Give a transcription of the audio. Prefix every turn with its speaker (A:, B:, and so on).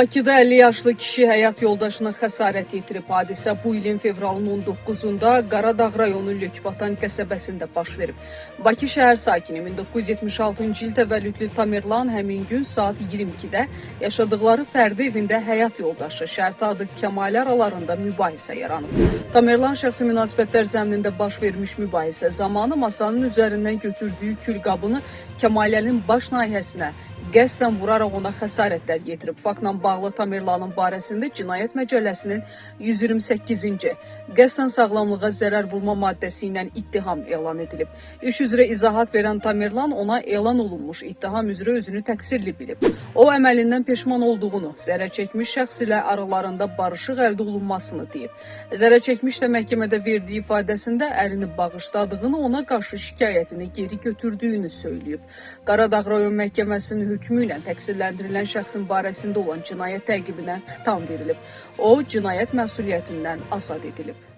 A: Bakıda 50 yaşlı kişi həyat yoldaşına xəsarət yetirib. Hadisə bu ilin fevralın 19-da Qaradağ rayonu Lökbatan qəsəbəsində baş verib. Bakı şəhər sakini 1976-cı il təvəllüdlü Tamerlan həmin gün saat 22-də yaşadıkları fərdi evində həyat yoldaşı Şərti adı Kəmal aralarında mübahisə yaranıb. Tamerlan şəxsi münasibətlər zəminində baş vermiş mübahisə zamanı masanın üzərindən götürdüyü külqabını Kəmalənin baş nahiyəsinə qəsdən vuraraq ona xəsarətlər yetirib. Faktla bağlı Tamerlanın barəsində Cinayət Məcəlləsinin 128-ci qəsdən sağlamlığa zərər vurma maddəsi ilə ittiham elan edilib. İş üzrə izahat verən Tamerlan ona elan olunmuş ittiham üzrə özünü təqsirli bilib. O əməlindən peşman olduğunu, zərər çəkmiş şəxs ilə aralarında barışıq əldə olunmasını deyib. Zərər çəkmiş də məhkəmədə verdiyi ifadəsində ərini bağışladığını, ona qarşı şikayətini geri götürdüyünü söyləyib. Qaradağ rayon məhkəməsinin hükmü ilə təqsirləndirilən şəxsin barəsində olan cinayət təqibinə xitam verilib. O, cinayət məsuliyyətindən azad edilib.